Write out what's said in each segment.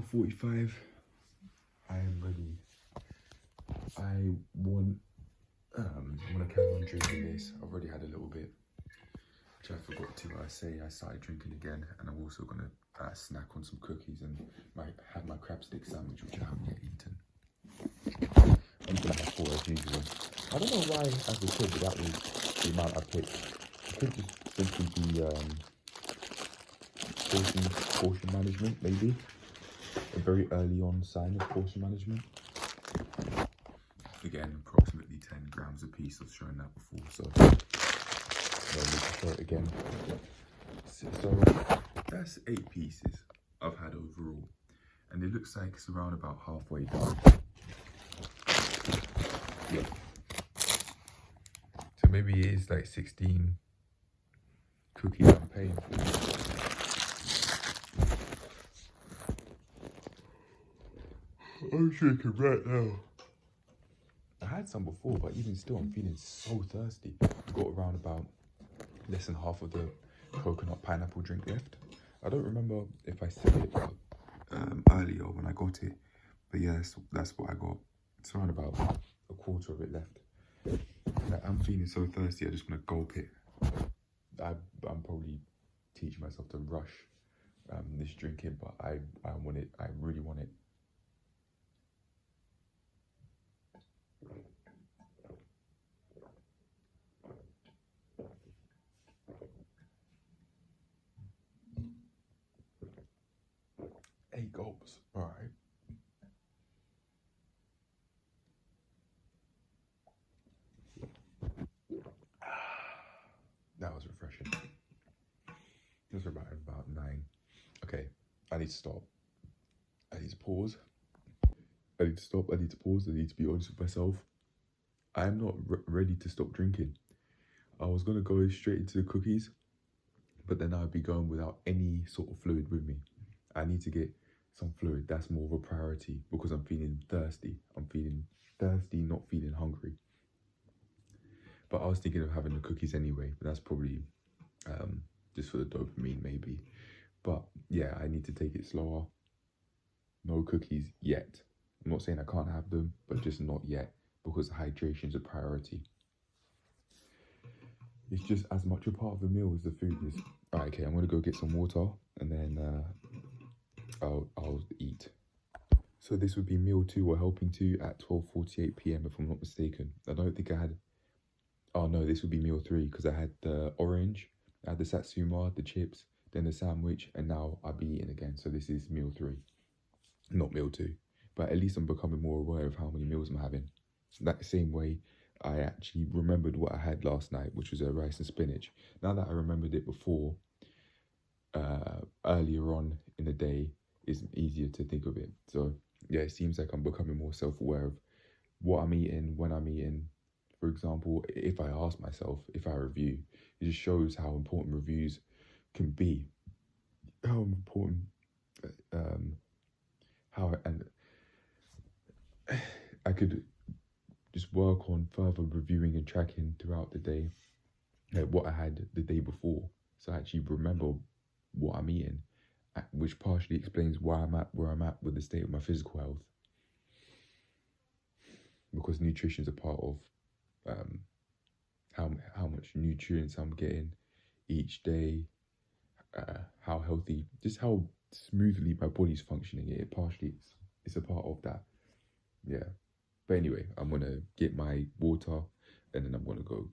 12:45. I am ready. I want to carry on drinking this. I've already had a little bit, which I forgot to say. I started drinking again, and I'm also gonna snack on some cookies and have my crab stick sandwich, which I haven't yet eaten. I'm gonna have 4 as usual. I don't know why, as a kid, that was the amount I picked. It could just simply be portion management, maybe. A very early on sign of portion management. Again, approximately 10 grams a piece. I've shown that before, so I'll need to show it again. So that's 8 pieces I've had overall, and it looks like it's around about halfway done. Yeah. So maybe it is like 16 cookies I'm paying for. I'm shaking right now. I had some before, but even still, I'm feeling so thirsty. I've got around about less than half of the coconut pineapple drink left. I don't remember if I said it earlier when I got it, but yeah, that's what I got. It's around about a quarter of it left. Like, I'm feeling so thirsty, I just want to gulp it. I'm probably teaching myself to rush this drinking, but I want it. I really want it. Eight gulps, all right. That was refreshing. This was about 9. Okay, I need to stop. I need to pause. I need to stop. I need to pause. I need to be honest with myself. I am not ready to stop drinking. I was gonna go straight into the cookies, but then I'd be going without any sort of fluid with me. I need to get some fluid. That's more of a priority because I'm feeling thirsty. I'm feeling thirsty, not feeling hungry. But I was thinking of having the cookies anyway, but that's probably just for the dopamine maybe. But yeah, I need to take it slower. No cookies yet. I'm not saying I can't have them, but just not yet because hydration is a priority. It's just as much a part of the meal as the food is. Alright, okay, I'm gonna go get some water and then I'll eat. So this would be meal 2 or helping 2 at 12:48 p.m. if I'm not mistaken. I don't think I had. Oh no, this would be meal 3 because I had the orange, I had the satsuma, the chips, then the sandwich, and now I'll be eating again. So this is meal 3, not meal 2. But at least I'm becoming more aware of how many meals I'm having. That same way I actually remembered what I had last night, which was a rice and spinach. Now that I remembered it before, earlier on in the day, it's easier to think of it. So yeah, it seems like I'm becoming more self-aware of what I'm eating, when I'm eating. For example, if I ask myself, if I review, it just shows how important reviews can be. How important, and I could just work on further reviewing and tracking throughout the day, what I had the day before. So I actually remember what I'm eating, which partially explains why I'm at where I'm at with the state of my physical health. Because nutrition is a part of how much nutrients I'm getting each day, how healthy, just how smoothly my body's functioning. It partially it's a part of that. Yeah. But anyway, I'm gonna get my water and then I'm gonna go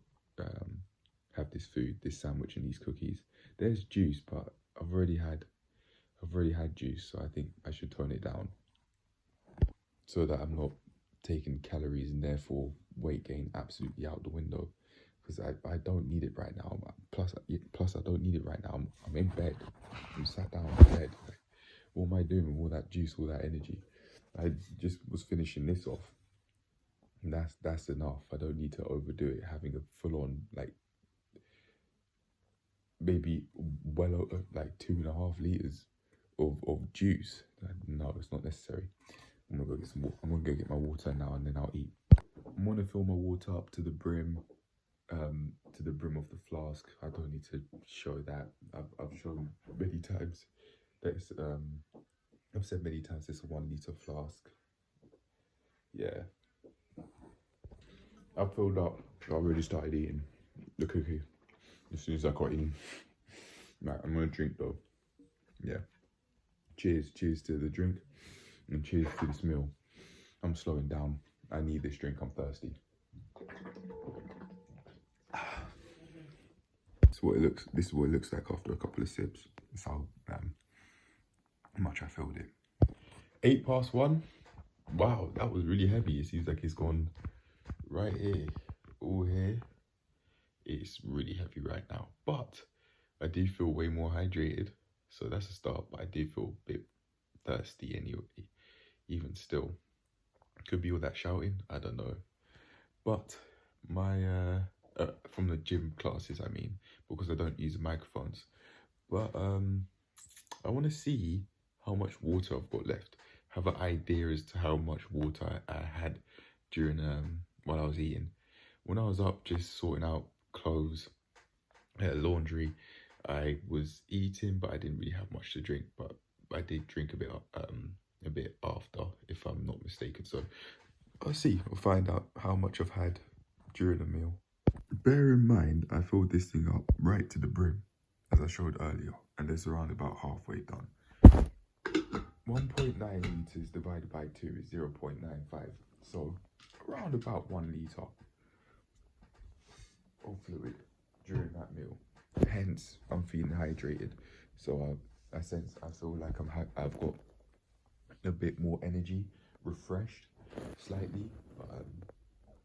have this food, this sandwich and these cookies. There's juice, but I've already had juice, so I think I should tone it down so that I'm not taking calories and therefore weight gain absolutely out the window, because I don't need it right now. Plus I don't need it right now. I'm in bed. I'm sat down in bed. Like, what am I doing with all that juice, all that energy? I just was finishing this off. And that's enough. I don't need to overdo it, having a full-on, like, maybe well over, like 2.5 liters of juice. No, it's not necessary. I'm gonna go get my water now and then I'll eat. I'm gonna fill my water up to the brim of the flask. I don't need to show that. I've shown many times that it's I've said many times it's a 1 litre flask. Yeah, I filled up. I already started eating the cookie as soon as I got in. Right, I'm gonna drink though. Yeah. Cheers to the drink, and cheers to this meal. I'm slowing down. I need this drink. I'm thirsty. This is what it looks like after a couple of sips. That's how much I filled it. 1:08. Wow, that was really heavy. It seems like it's gone right here, all here. It's really heavy right now, but I did feel way more hydrated, so that's a start. But I did feel a bit thirsty anyway, even still. Could be all that shouting, I don't know. But my from the gym classes, I mean, because I don't use microphones. But I want to see how much water I've got left. Have an idea as to how much water I had during while I was eating. When I was up just sorting out clothes, laundry, I was eating, but I didn't really have much to drink. But I did drink a bit after, if I'm not mistaken. So I'll see. I'll find out how much I've had during the meal. Bear in mind, I filled this thing up right to the brim, as I showed earlier, and it's around about halfway done. 1.9 litres divided by 2 is 0.95, so around about 1 litre of fluid during that meal. Hence, I'm feeling hydrated, so I feel like I've got a bit more energy, refreshed slightly, but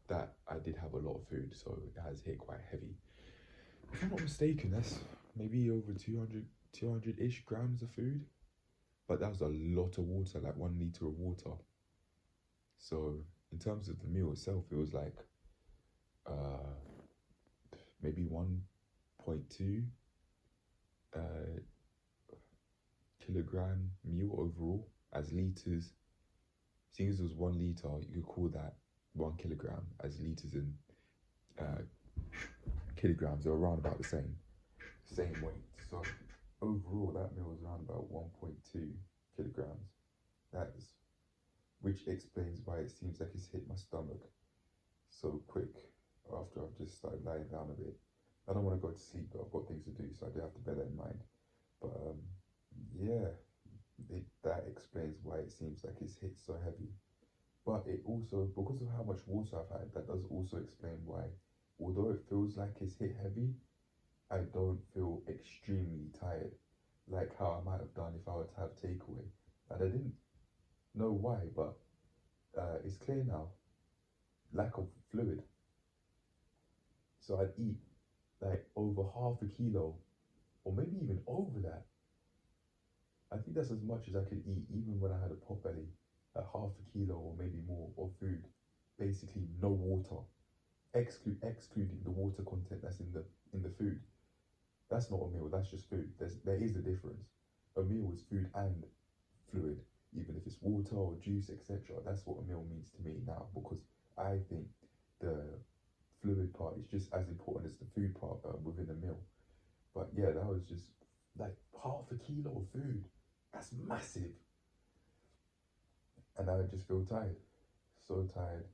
that I did have a lot of food, so it has hit quite heavy. If I'm not mistaken, that's maybe over 200-ish grams of food, but that was a lot of water, like 1 litre of water. So in terms of the meal itself, it was like maybe 1.2 kilogram meal overall as litres. Seeing as it was 1 litre, you could call that 1 kilogram, as litres in kilograms are around about the same weight. So overall, that meal was around about 1.2 kilograms. Which explains why it seems like it's hit my stomach so quick after I've just started lying down a bit. I don't want to go to sleep, but I've got things to do, so I do have to bear that in mind. But yeah, that explains why it seems like it's hit so heavy. But it also, because of how much water I've had, that does also explain why, although it feels like it's hit heavy, I don't feel extremely tired, like how I might have done if I were to have takeaway. And I didn't know why, but it's clear now. Lack of fluid. So I'd eat like over half a kilo, or maybe even over that. I think that's as much as I could eat, even when I had a pot belly, like half a kilo or maybe more of food. Basically, no water, excluding the water content that's in the food. That's not a meal. That's just food. There is a difference. A meal is food and fluid, even if it's water or juice, etc. That's what a meal means to me now, because I think the fluid part is just as important as the food part within a meal. But yeah, that was just like half a kilo of food. That's massive. And I just feel tired, so tired.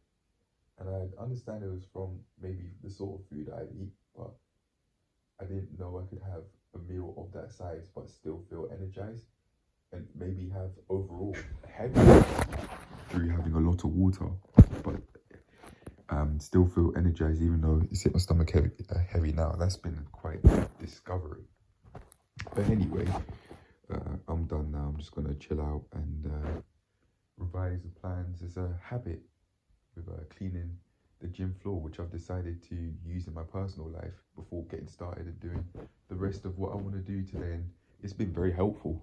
And I understand it was from maybe the sort of food I'd eat, but I didn't know I could have a meal of that size but still feel energized, and maybe have overall heavy through having a lot of water, but still feel energized even though it's hit my stomach heavy now. That's been quite a discovery. But anyway, I'm done now. I'm just gonna chill out and revise the plans. As a habit with cleaning the gym floor, which I've decided to use in my personal life before getting started and doing the rest of what I want to do today. And it's been very helpful.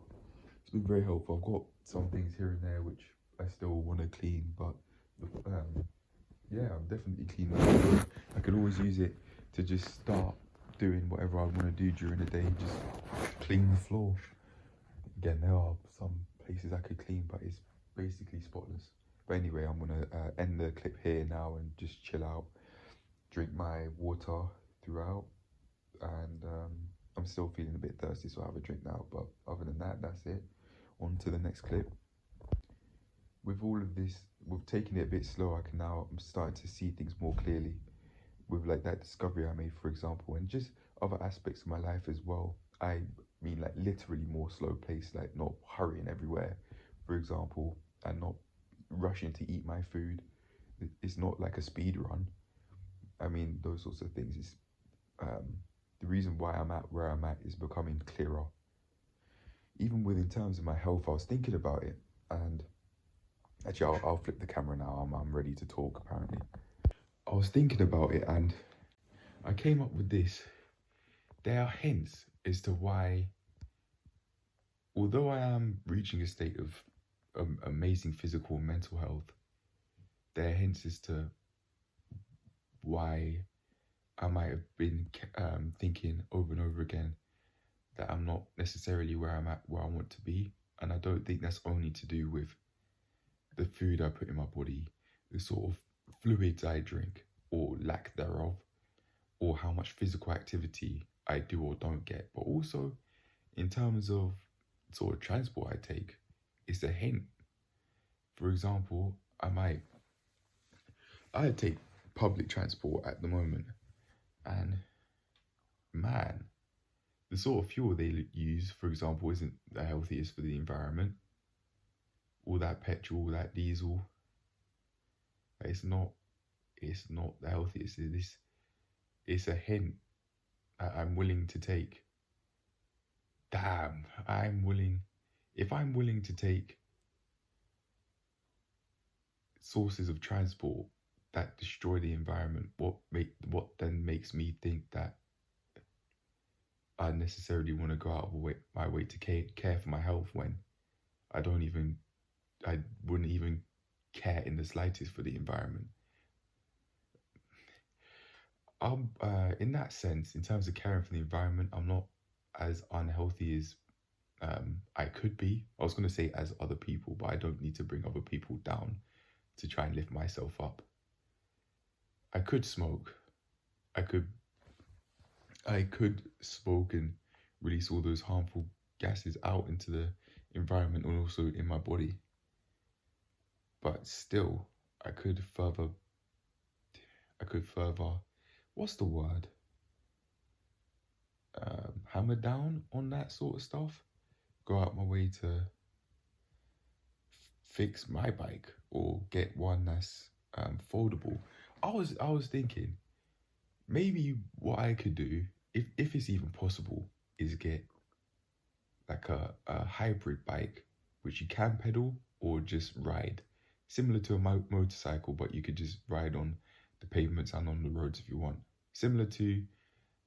It's been very helpful. I've got some things here and there which I still want to clean, but yeah, I'm definitely cleaning. I can always use it to just start doing whatever I want to do during the day. Just clean the floor. Again, there are some places I could clean, but it's basically spotless. But anyway, I'm gonna end the clip here now and just chill out, drink my water throughout, and I'm still feeling a bit thirsty, so I'll have a drink now. But other than that, that's it. On to the next clip. with all of this, with taking it a bit slow, I'm starting to see things more clearly. With like that discovery I made, for example, and just other aspects of my life as well. I mean, like literally more slow pace, like not hurrying everywhere, for example, and not rushing to eat my food. It's not like a speed run. I mean, those sorts of things is um, the reason why I'm at where I'm at is becoming clearer. Even within terms of my health, I was thinking about it, and actually, I'll flip the camera now. I'm ready to talk. Apparently, I was thinking about it, and I came up with this. There are hints as to why, although I am reaching a state of amazing physical and mental health, there are hints as to why I might have been thinking over and over again that I'm not necessarily where I'm at, where I want to be. And I don't think that's only to do with the food I put in my body, the sort of fluids I drink or lack thereof, or how much physical activity I do or don't get, but also in terms of sort of transport I take, it's a hint. For example, I take public transport at the moment, and man, the sort of fuel they use, for example, isn't the healthiest for the environment. All that petrol, all that diesel, it's not the healthiest. It's a hint I'm willing to take. Damn, if I'm willing to take sources of transport that destroy the environment, what then makes me think that I necessarily want to go out of my way to care for my health when I wouldn't even care in the slightest for the environment. In that sense, in terms of caring for the environment, I'm not as unhealthy as I could be. I was going to say as other people, but I don't need to bring other people down to try and lift myself up. I could smoke. I could smoke and release all those harmful gases out into the environment and also in my body. But still, I could further, what's the word? Hammer down on that sort of stuff. Go out my way to fix my bike or get one that's foldable. I was thinking maybe what I could do, if it's even possible, is get like a hybrid bike which you can pedal or just ride, similar to a motorcycle, but you could just ride on the pavements and on the roads if you want, similar to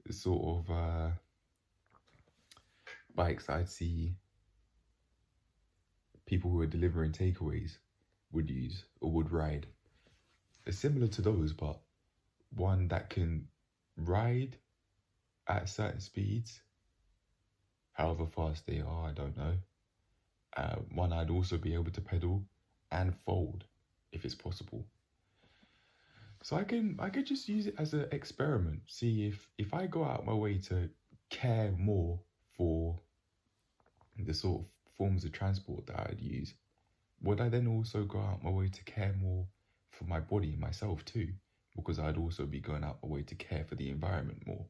the sort of bikes I'd see people who are delivering takeaways would use or would ride. It's similar to those, but one that can ride at certain speeds, however fast they are, I don't know. One I'd also be able to pedal and fold if it's possible. So I could just use it as an experiment, see if I go out my way to care more for the sort of forms of transport that I'd use, would I then also go out my way to care more for my body and myself too? Because I'd also be going out my way to care for the environment more.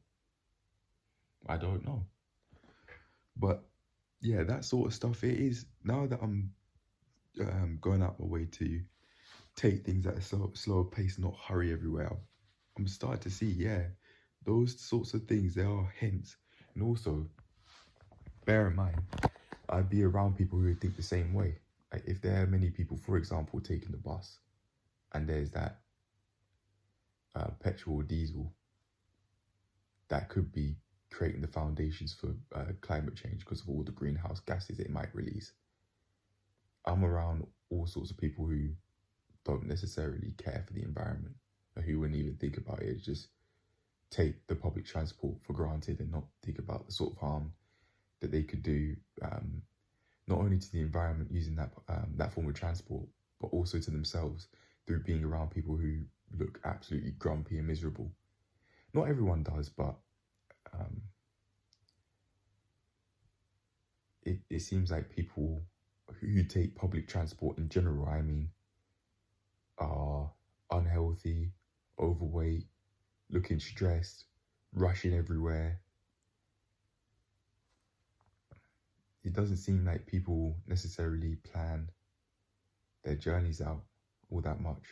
I don't know. But yeah, that sort of stuff, it is, now that I'm going out my way to take things at a slower pace, not hurry everywhere, I'm starting to see, yeah, those sorts of things, there are hints. And also, bear in mind, I'd be around people who think the same way. Like if there are many people, for example, taking the bus, and there's that petrol or diesel that could be creating the foundations for climate change because of all the greenhouse gases it might release. I'm around all sorts of people who don't necessarily care for the environment, or who wouldn't even think about it, just take the public transport for granted and not think about the sort of harm that they could do, not only to the environment using that form of transport, but also to themselves through being around people who look absolutely grumpy and miserable. Not everyone does, but it seems like people who take public transport in general, I mean, are unhealthy, overweight, looking stressed, rushing everywhere. It doesn't seem like people necessarily plan their journeys out all that much.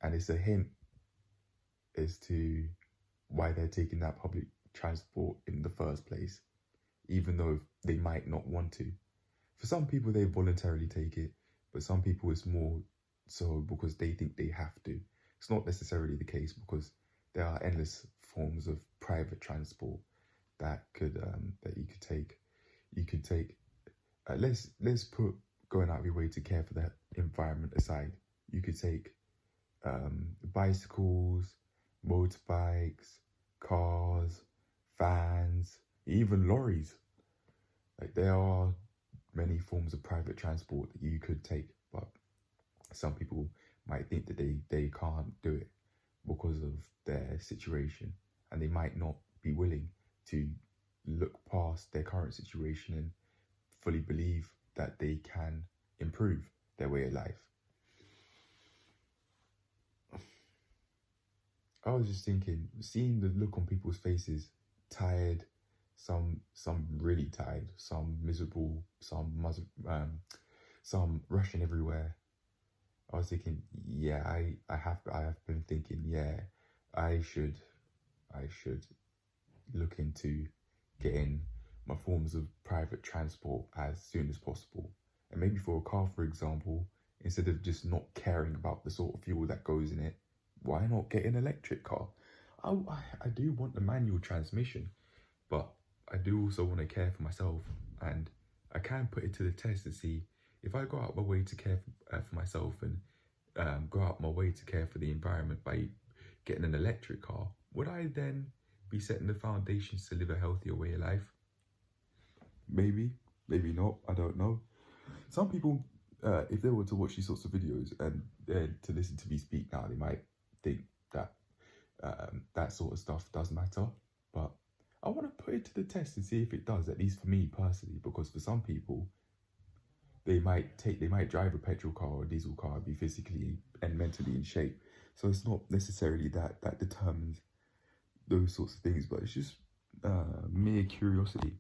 And it's a hint as to why they're taking that public transport in the first place, even though they might not want to. For some people, they voluntarily take it, but some people it's more so because they think they have to. It's not necessarily the case, because there are endless forms of private transport that you could take. You could take. Let's put going out of your way to care for the environment aside. You could take bicycles, motorbikes, cars, vans, even lorries. Like, there are many forms of private transport that you could take, but some people might think that they can't do it because of their situation, and they might not be willing to look past their current situation and fully believe that they can improve their way of life. I was just thinking, seeing the look on people's faces, tired, some really tired, some miserable, some rushing everywhere. I was thinking, yeah, I have been thinking, yeah, I should look into getting my forms of private transport as soon as possible. And maybe for a car, for example, instead of just not caring about the sort of fuel that goes in it, why not get an electric car? I do want a manual transmission, but I do also want to care for myself, and I can put it to the test to see if I go out my way to care for myself and go out my way to care for the environment by getting an electric car, would I then be setting the foundations to live a healthier way of life? Maybe, maybe not, I don't know. Some people, if they were to watch these sorts of videos and to listen to me speak now, they might think that that sort of stuff does matter, but I want to put it to the test and see if it does, at least for me personally, because for some people, they might drive a petrol car or a diesel car and be physically and mentally in shape. So it's not necessarily that determines those sorts of things, but it's just mere curiosity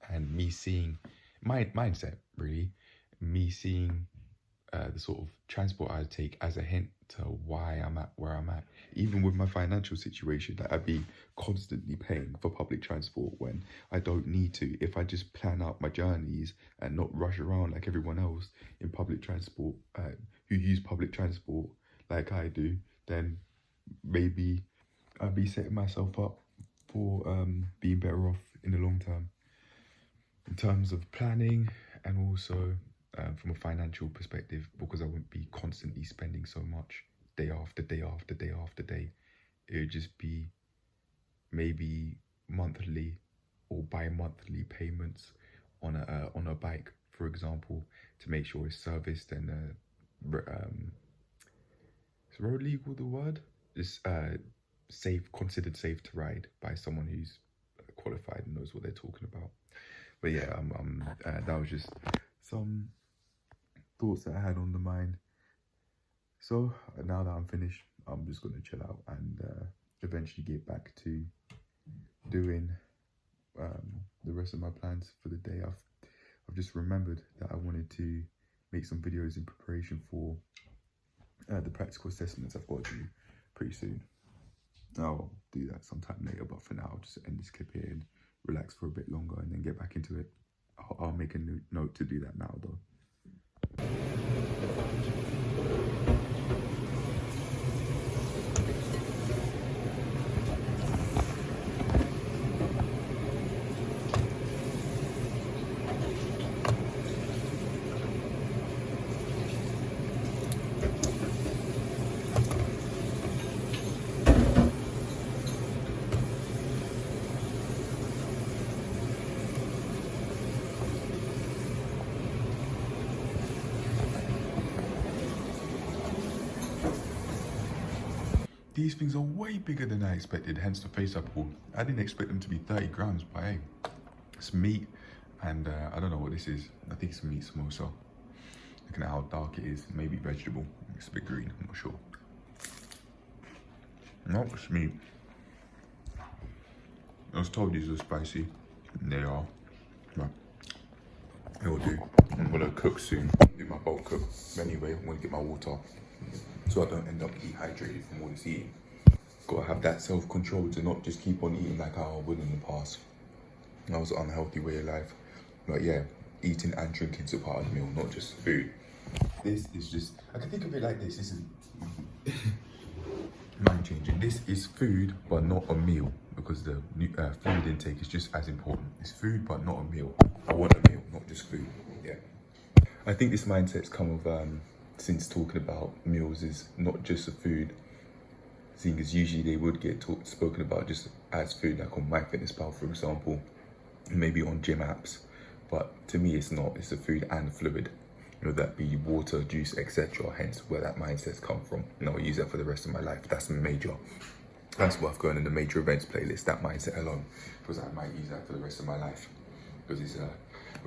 and me seeing my mindset, really, me seeing the sort of transport I take as a hint to why I'm at where I'm at. Even with my financial situation, that I'd be constantly paying for public transport when I don't need to. If I just plan out my journeys and not rush around like everyone else in public transport, who use public transport like I do, then maybe I'd be setting myself up for being better off in the long term, in terms of planning and also from a financial perspective, because I wouldn't be constantly spending so much day after day after day after day. It would just be maybe monthly or bi-monthly payments on a bike, for example, to make sure it's serviced and is road legal the word? It's safe, considered safe to ride by someone who's qualified and knows what they're talking about. But yeah, that was just some thoughts that I had on the mind. So now that I'm finished, I'm just going to chill out and eventually get back to doing the rest of my plans for the day. I've just remembered that I wanted to make some videos in preparation for the practical assessments I've got to do pretty soon. I'll do that sometime later, but for now I'll just end this clip here and relax for a bit longer and then get back into it. I'll make a note to do that now though. These things are way bigger than I expected, hence the face I pulled. I didn't expect them to be 30 grams, but hey, it's meat And I don't know what this is. I think it's meat samosa. Looking at how dark it is, maybe vegetable. It's a bit green, I'm not sure. No, it's meat. I was told these are spicy. They are. But it'll do. I'm gonna cook soon. Do my bulk cook. Anyway, I'm gonna get my water so I don't end up dehydrated from all this eating. Gotta have that self-control to not just keep on eating like how I would in the past. That was an unhealthy way of life. But yeah, eating and drinking is a part of the meal, not just food. This is just, I can think of it like this. This is mind changing. This is food, but not a meal, because the food intake is just as important. It's food, but not a meal. I want a meal, not just food. Yeah. I think this mindset's come of since talking about meals is not just a food, seeing as usually they would get spoken about just as food, like on MyFitnessPal, for example, maybe on gym apps. But to me, it's not. It's a food and fluid. You know, that be water, juice, etc. Hence where that mindset's come from. And I'll use that for the rest of my life. That's major. That's worth going in the major events playlist, that mindset alone. Because I might use that for the rest of my life. Because it's a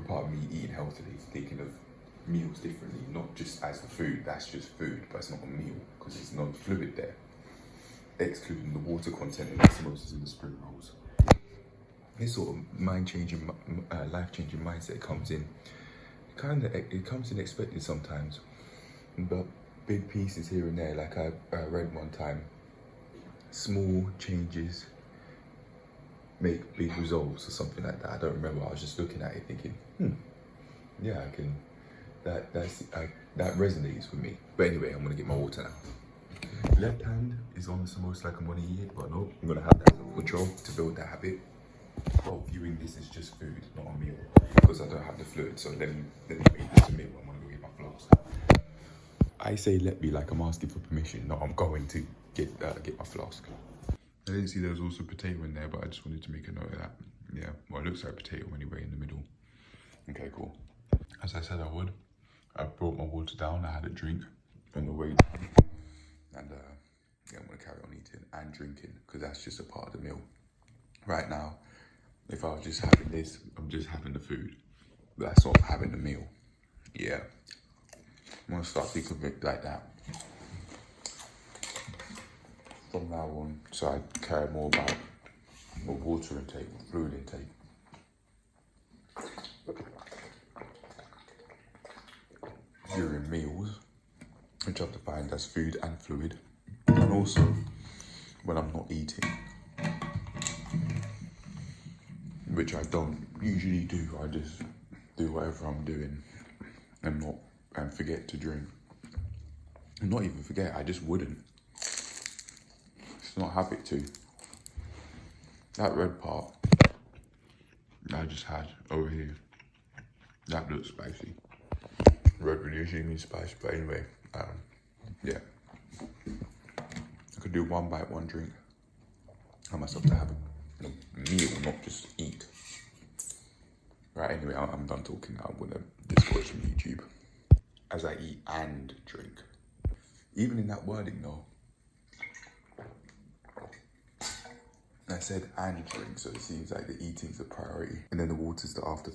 part of me eating healthily, thinking of meals differently, not just as a food. That's just food, but it's not a meal because there's no fluid there. Excluding the water content in the samosas and the spring rolls. This sort of mind-changing, life-changing mindset comes in. It comes in expected sometimes, but big pieces here and there. Like I read one time, small changes make big results or something like that. I don't remember. I was just looking at it thinking, yeah, I can. That resonates with me. But anyway, I'm gonna get my water now. Left hand is on the samosa like I'm gonna eat it, but no, I'm gonna have that control to build that habit. Well, viewing this as just food, not a meal, because I don't have the fluid. So let me make this a meal. I'm gonna go get my flask. I say let me like I'm asking for permission. No, I'm going to get my flask. I didn't see there was also potato in there, but I just wanted to make a note of that. Yeah, well, it looks like potato anyway in the middle. Okay, cool. As I said I would, I brought my water down. I had a drink on the way down, and yeah, I'm gonna carry on eating and drinking because that's just a part of the meal. Right now, if I was just having this, I'm just having the food. But that's not having the meal. Yeah. I'm gonna start thinking of it like that. From now on, so I care more about my water intake, fluid intake. During meals, which I've defined as food and fluid. And also, when I'm not eating. Which I don't usually do. I just do whatever I'm doing and forget to drink. And not even forget, I just wouldn't. It's not habit to. That red part I just had over here, that looks spicy. Red would usually mean spicy, but anyway, yeah. I could do one bite, one drink. I myself to have a meal, not just eat. Right, anyway, I'm done talking now. I'm gonna just watch some YouTube as I eat and drink. Even in that wording though, I said and drink, so it seems like the eating's a priority and then the water's the afterthought.